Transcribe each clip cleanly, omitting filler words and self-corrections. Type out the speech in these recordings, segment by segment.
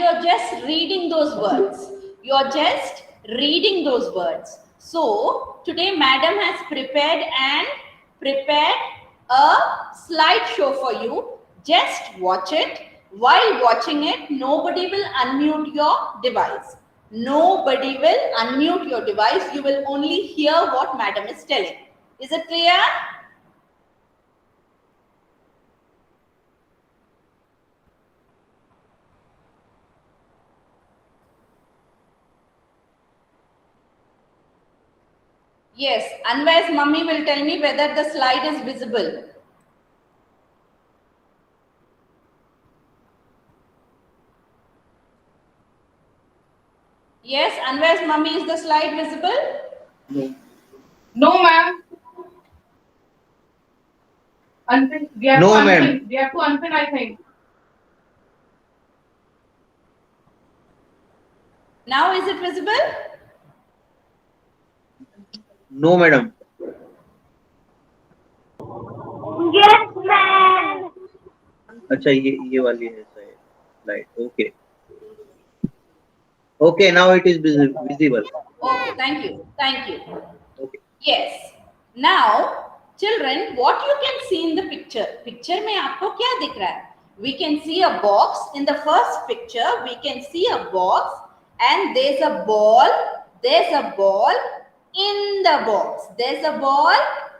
you're just reading those words. You're just reading those words. So today madam has prepared a slideshow for you. Just watch it. While watching it, nobody will unmute your device. Nobody will unmute your device. You will only hear what madam is telling. Is it clear? Yes, Anwar's mummy will tell me whether the slide is visible. Yes, Anwar's mummy, is the slide visible? No. No, ma'am. Unpin. We have no, to unpin. We have to unpin, I think. Now is it visible? No, madam. Yes, ma'am. अच्छा ये वाली है slide. Okay. Okay, now it is visible. Okay, thank you. Thank you. Okay. Yes. Now, children, what you can see in the picture? Picture में आपको क्या दिख रहा है? We can see a box. In the first picture, we can see a box and there's a ball. There's a ball in the box. There's a ball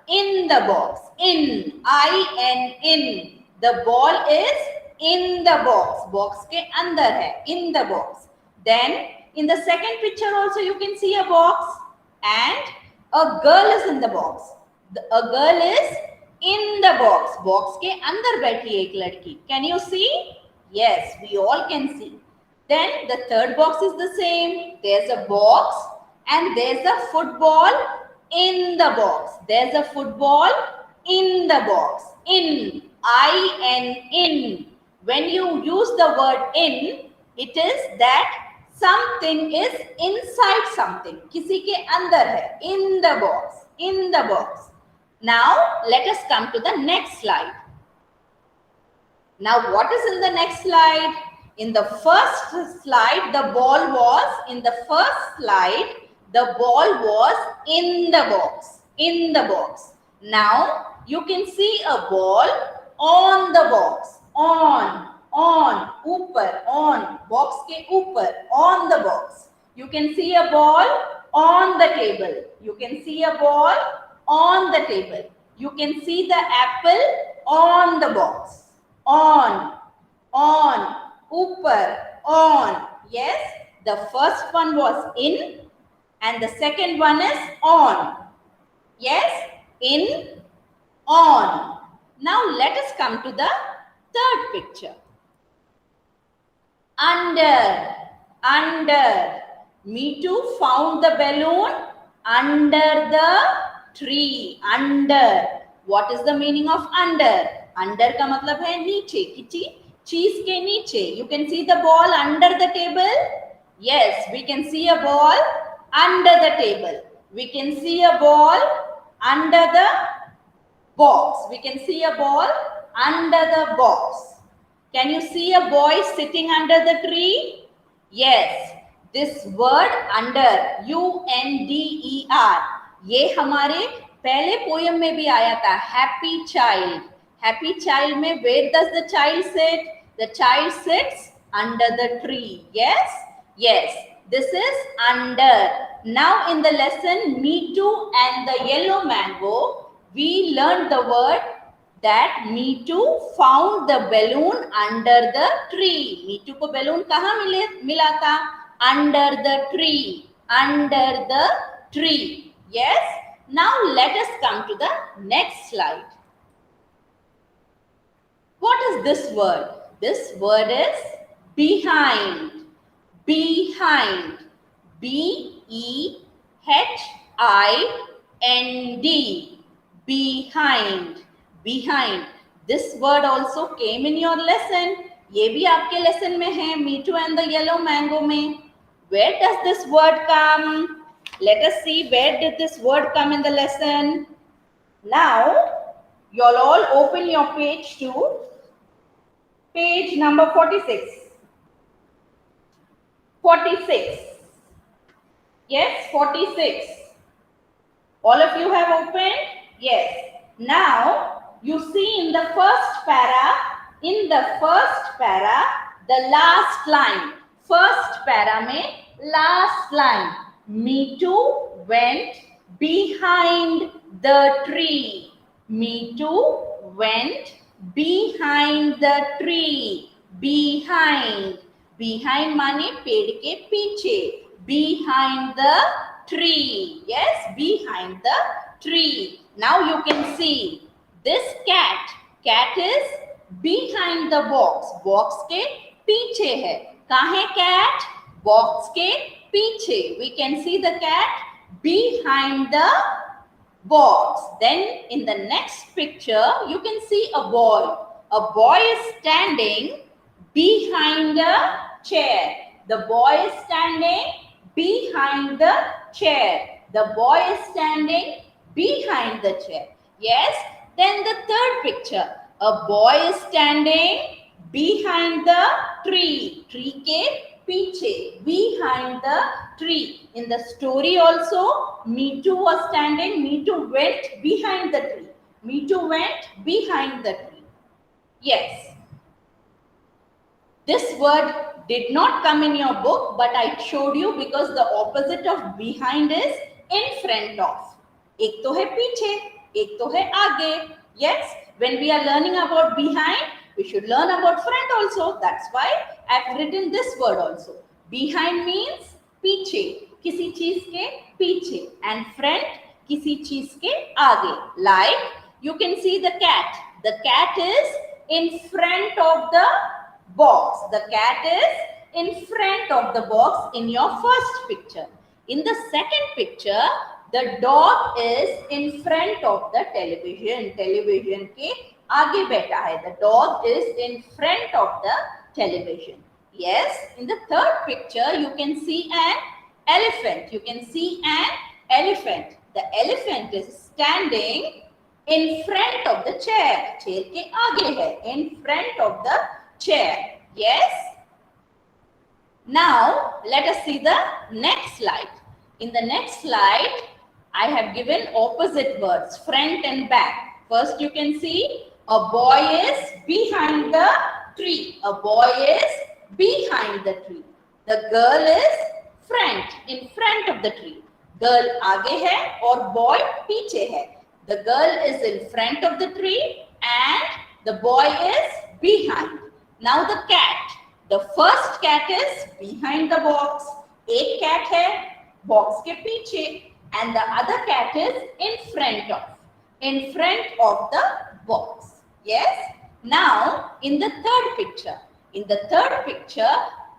in the box. In. I-N. In. The ball is in the box. Box के अंदर है. In the box. Then, in the second picture also you can see a box and a girl is in the box. A girl is in the box. Box के अंदर बैठी है एक लड़की. Can you see? Yes, we all can see. Then the third box is the same. There's a box and there's a football in the box. There's a football in the box. In. I-N. In. When you use the word in, it is that something is inside something. किसी के अंदर है. In the box. In the box. Now, let us come to the next slide. Now, what is in the next slide? In the first slide, the ball was, in the first slide, the ball was in the box. In the box. Now, you can see a ball on the box. On, ऊपर, on, box के ऊपर, on the box. You can see a ball on the table. You can see a ball on the table. You can see the apple on the box. On, ऊपर, on. Yes, the first one was in and the second one is on. Yes, in, on. Now let us come to the third picture. Under, under. Meetu found the balloon under the tree. Under. What is the meaning of under? Under का मतलब है नीचे. किसी चीज के नीचे. You can see the ball under the table. Yes, we can see a ball under the table. We can see a ball under the box. We can see a ball under the box. Can you see a boy sitting under the tree? Yes. This word under, U-N-D-E-R, ये हमारे पहले poem में भी आया था. Happy child. Happy child में where does the child sit? The child sits under the tree. Yes? Yes. This is under. Now in the lesson, Meetu and the yellow mango, we learned the word that Meetu found the balloon under the tree. Meetu को balloon कहाँ मिला था? Under the tree. Under the tree. Yes? Now let us come to the next slide. What is this word? This word is behind. Behind. B-E-H-I-N-D. Behind. Behind. This word also came in your lesson. ये भी आपके lesson में है. Meetu and the yellow mango में. Where does this word come? Let us see where did this word come in the lesson. Now, you'll all open your page to page number 46. 46. Yes, 46. All of you have opened? Yes. Now, you see in the first para, the last line. First para mein last line. Me too went behind the tree. Me too went behind the tree. Behind. Behind माने पेड़ के पीछे. Behind the tree. Yes, behind the tree. Now you can see this cat. Cat is behind the box. Box के पीछे है. कहाँ है cat? Box के पीछे. We can see the cat behind the box. Then in the next picture, you can see a boy. A boy is standing behind a chair. The boy is standing behind the chair. The boy is standing behind the chair. Yes. Then the third picture. A boy is standing behind the tree. Tree ke piche. Behind the tree. In the story also, Me too was standing. Me too went behind the tree. Me too went behind the tree. Yes. This word did not come in your book, but I showed you because the opposite of behind is in front of. एक तो है पीछे, एक तो है आगे. Yes, when we are learning about behind, we should learn about front also. That's why I've written this word also. Behind means पीछे, किसी चीज के पीछे, and front किसी चीज के आगे. Like you can see the cat. The cat is in front of the box. The cat is in front of the box in your first picture. In the second picture, the dog is in front of the television. Television के आगे बैठा है. The dog is in front of the television. Yes, in the third picture, you can see an elephant. You can see an elephant. The elephant is standing in front of the chair. Chair के आगे है. In front of the chair. Yes. Now let us see the next slide. In the next slide, I have given opposite words, front and back. First you can see a boy is behind the tree. A boy is behind the tree. The girl is front, in front of the tree. Girl आगे है और boy पीछे है. The girl is in front of the tree and the boy is behind. Now the cat. The first cat is behind the box. एक cat है box के पीछे and the other cat is in front of the box. Yes. Now in the third picture. In the third picture,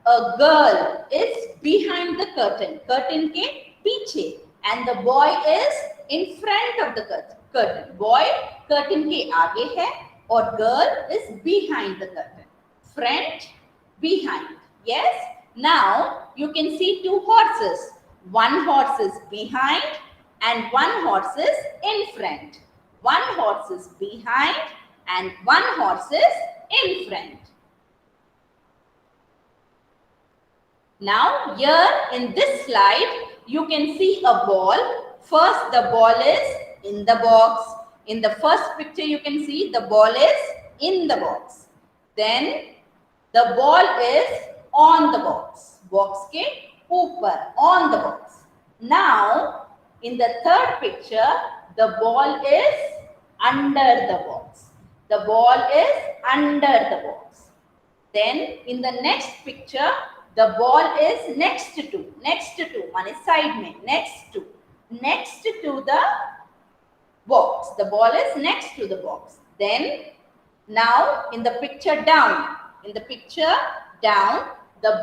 a girl is behind the curtain. Curtain के पीछे and the boy is in front of the curtain. Boy curtain के आगे है और girl is behind the curtain. Front, behind. Yes. Now you can see two horses. One horse is behind and one horse is in front. One horse is behind and one horse is in front. Now here in this slide, you can see a ball. First the ball is in the box. In the first picture you can see the ball is in the box. Then the ball is on the box. Box के ऊपर, on the box. Now in the third picture, the ball is under the box. The ball is under the box. Then in the next picture, the ball is next to माने side में, next to the box. The ball is next to the box. Then now in the picture down, the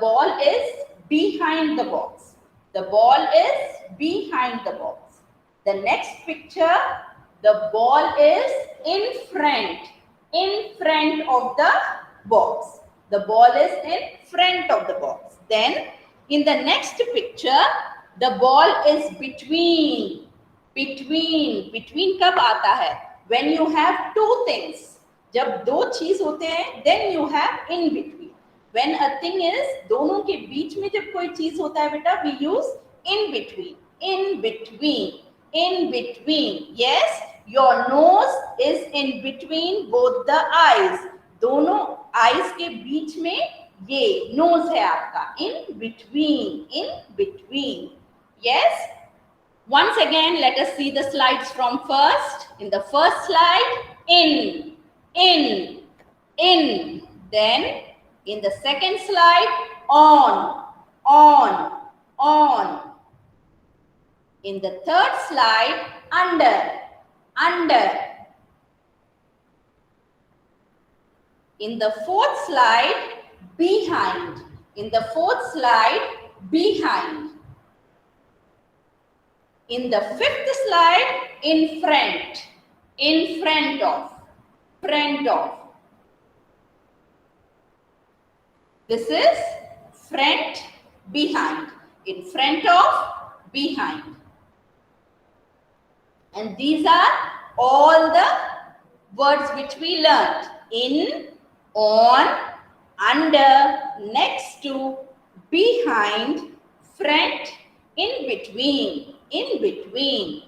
ball is behind the box. The ball is behind the box. The next picture, the ball is in front of the box. The ball is in front of the box. Then in the next picture, the ball is between. Between कब आता है? When you have two things. जब दो चीज होते हैं, then you have in between. When a thing is, दोनों के बीच में जब कोई चीज होता है बेटा, we use in between, in between, in between. Yes, your nose is in between both the eyes. दोनों eyes के बीच में ये nose है आपका, in between, in between. Yes. Once again, let us see the slides from first. In the first slide, in. Then in the second slide, on. In the third slide, under. In the fourth slide, behind. In the fourth slide, behind. In the fifth slide, in front. In front of. Front of. This is front, behind. In front of, behind. And these are all the words which we learned. In, on, under, next to, behind, front, in between. In between.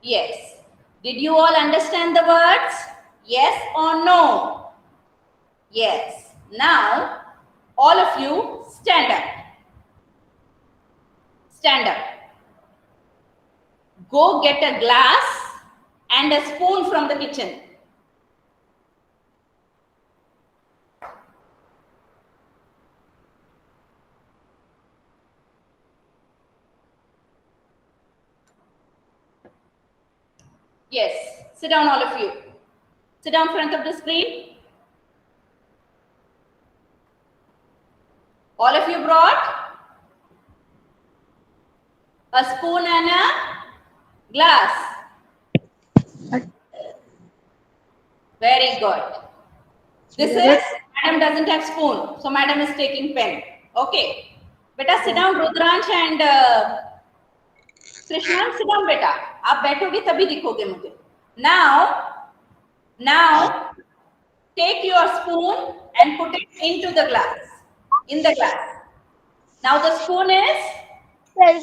Yes. Did you all understand the words? Yes or no? Yes. Now, all of you stand up. Stand up. Go get a glass and a spoon from the kitchen. Yes, sit down all of you. Sit down in front of the screen. All of you brought a spoon and a glass. Very good. This is, madam doesn't have spoon, so madam is taking pen. Okay. Beta, sit down, Rudransh and Krishna, sit down beta. आप बैठोगे तभी दिखोगे मुझे. Now, take your spoon and put it into the glass. In the glass. Now the spoon is. The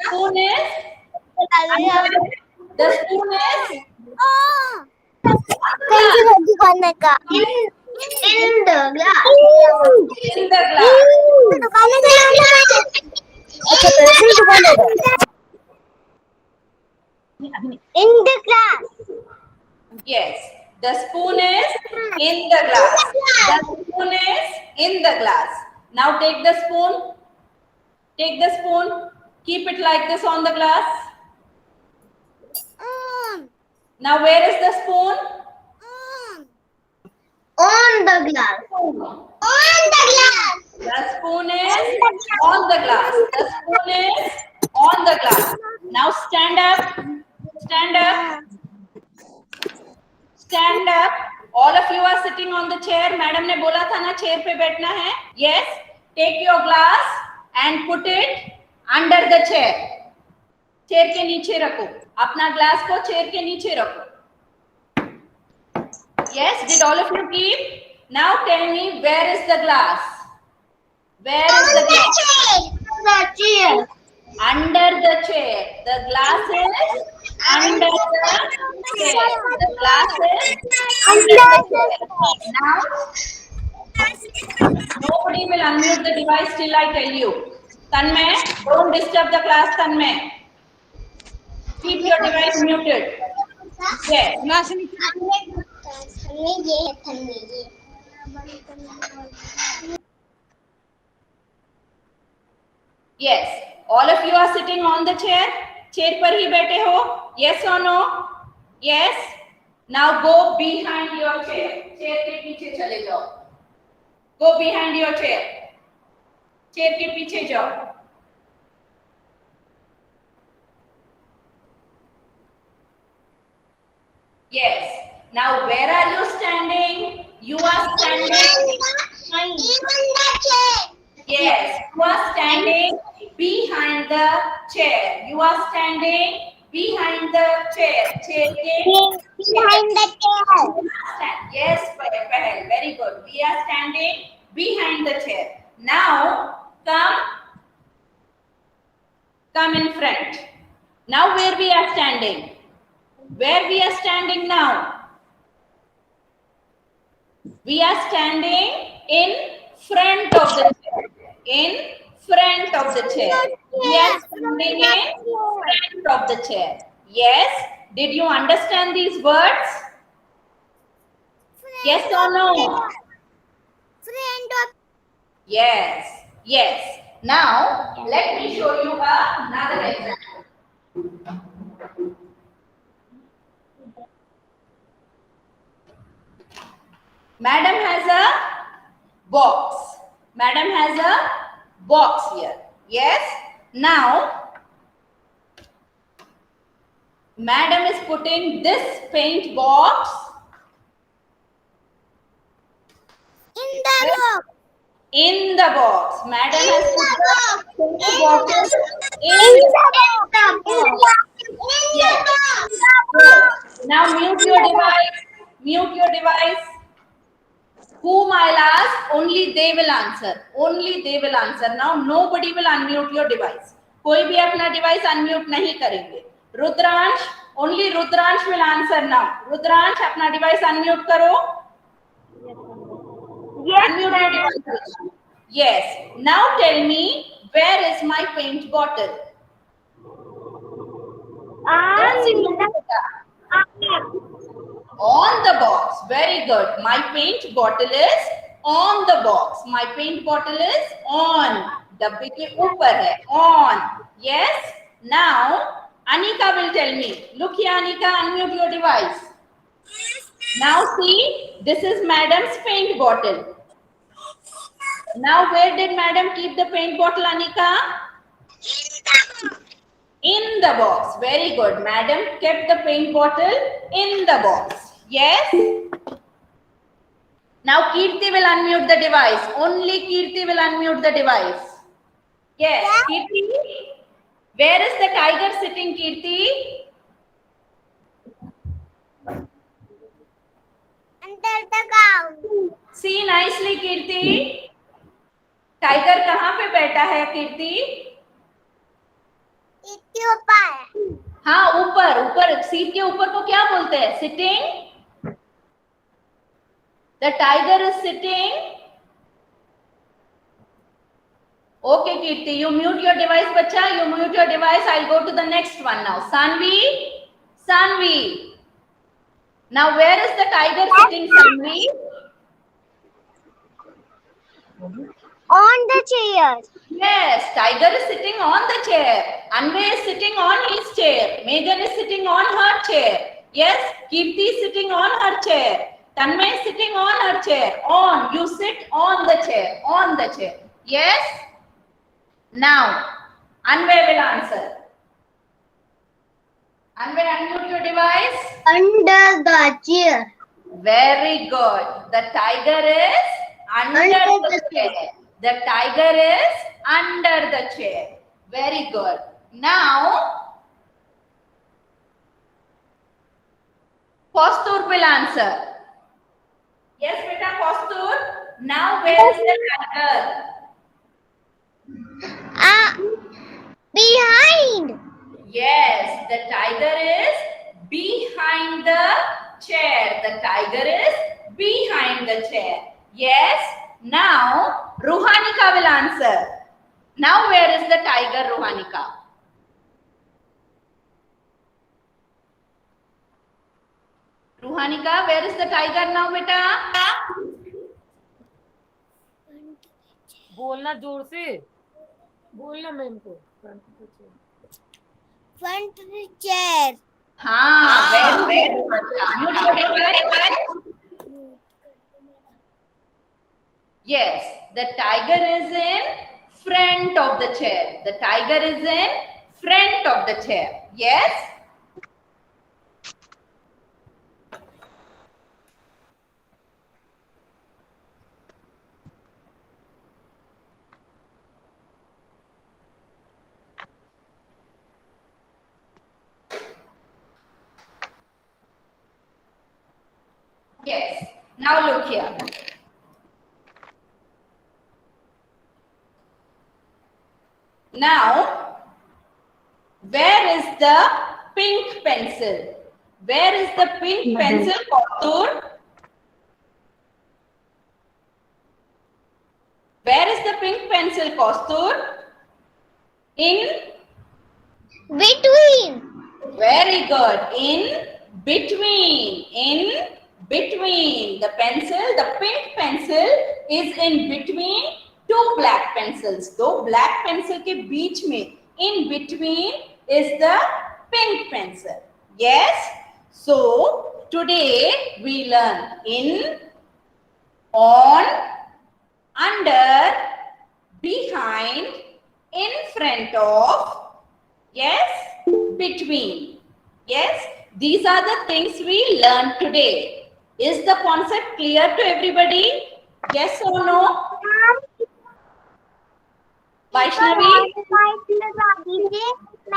spoon is. The spoon is. In the glass. In the glass. In the glass. Yes. The spoon is in the glass. The spoon is in the glass. Now take the spoon. Take the spoon. Keep it like this on the glass. Now where is the spoon? On the glass. On the glass. The spoon is on the glass. The spoon is on the glass. Now stand up. Stand up. Stand up. All of you are sitting on the chair. Madam ने बोला था ना chair पे बैठना है. Yes. Take your glass and put it under the chair. Chair के नीचे रखो. अपना glass को chair के नीचे रखो. Yes. Did all of you keep? Now tell me, where is the glass? Where is the glass? The chair. Under the chair. The glass is under the chair. The glass is under the chair. Now, nobody will unmute the device till I tell you. Tanmay, don't disturb the class, Tanmay. Keep your device muted. Yes. Yes. All of you are sitting on the chair. Chair पर ही बैठे हो? Yes or no? Yes. Now go behind your chair. Chair के पीछे चले जाओ. Go behind your chair. Chair के पीछे जाओ. Yes. Now where are you standing? You are standing. Yes. You are standing behind the chair. You are standing behind the chair. Chair Behind the chair. Yes, Pahel. Very good. We are standing behind the chair. Now come in front. Now where we are standing? Where we are standing now? We are standing in front of the chair. In front of the chair. We are standing in front of the chair. Yes. Did you understand these words? Yes or no? Friend of Yes. Yes. Now let me show you another example. Madam has a box. Madam has a box here. Yes. Now, Madam is putting this paint box in the box. in the box. Madam In has the box. put the In paint bottle the box. Yes. Good. Now mute your device. Mute your device. Whom I'll ask, only they will answer. Only they will answer. Now nobody will unmute your device. कोई भी अपना device unmute नहीं करेंगे. Rudransh, only Rudransh will answer now. Rudransh अपना device unmute करो. Yes, Unmute your device. Yes. Now tell me, where is my paint bottle? Don't sit on the on the box. Very good. My paint bottle is on the box. My paint bottle is on. डब्बे के ऊपर है. On. Yes. Now Anika will tell me. Look here, Anika. Unmute your device. Now see, this is Madam's paint bottle. Now where did Madam keep the paint bottle, Anika? In the box. Very good. Madam kept the paint bottle in the box. Yes. Now Kirti will unmute the device. Only Kirti will unmute the device. Yes. Kirti. Where is the tiger sitting, Kirti? under the ground. See nicely, Kirti. Tiger कहाँ पे बैठा है, Kirti? इसके ऊपर. हाँ, ऊपर. ऊपर seat के ऊपर को क्या बोलते हैं? Sitting. The tiger is sitting. Okay, Kirti, you mute your device, bacha. You mute your device. I'll go to the next one now. Sanvi. Sanvi. Now, where is the tiger sitting, Sanvi? On the chair. Yes, tiger is sitting on the chair. Anvay is sitting on his chair. Megan is sitting on her chair. Yes, Kirti is sitting on her chair. Tanmay is sitting on her chair. On. You sit on the chair. On the chair. Yes? Now, Anvay will answer. Anvay, unmute your device. Under the chair. Very good. The tiger is under the chair. The tiger is under the chair. Very good. Now, Kaustur will answer. Yes, beta Kaustur. Now, where is the tiger? Behind. Yes, the tiger is behind the chair. The tiger is behind the chair. Yes. Now, Ruhanika will answer. Now, where is the tiger, Ruhanika? Ruhanika, where is the tiger now, beta? बोलना जोर से बोलना ma'am को Front the chair. हाँ, very good. Yes, the tiger is in front of the chair. The tiger is in front of the chair. Yes? Now look here. Now, where is the pink pencil? Where is the pink pencil, Kaustur? Where is the pink pencil, Kaustur? In? Between. Very good. In between. In between. The pencil, the pink pencil is in between two black pencils. दो black pencil के बीच में, in between is the pink pencil. Yes? So, today we learn in, on, under, behind, in front of, yes, between. Yes, these are the things we learned today. Is the concept clear to everybody? Yes or no? Vaishnavi,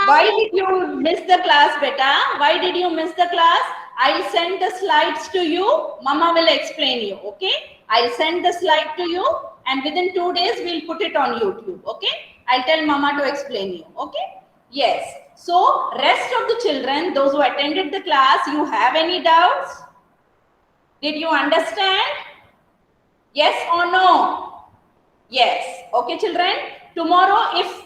why did you miss the class, beta? Why did you miss the class? I'll send the slides to you. Mama will explain you, okay? I'll send the slide to you and within 2 days we'll put it on YouTube, okay? I'll tell Mama to explain you, okay? Yes. So, rest of the children, those who attended the class, you have any doubts? Did you understand? Yes or no? Yes. Okay, children? Tomorrow, if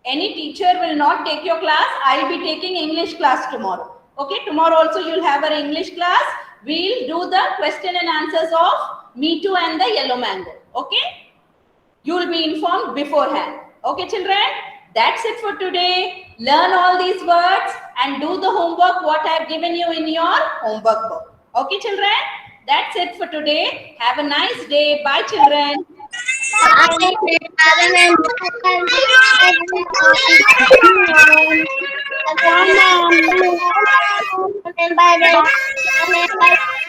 any teacher will not take your class, I'll be taking English class tomorrow. Okay, tomorrow also you'll have our English class. We'll do the question and answers of Me Too and the Yellow Mango. Okay? You'll be informed beforehand. Okay, children? That's it for today. Learn all these words and do the homework what I've given you in your homework book. Okay, children? That's it for today. Have a nice day. Bye, children. Bye.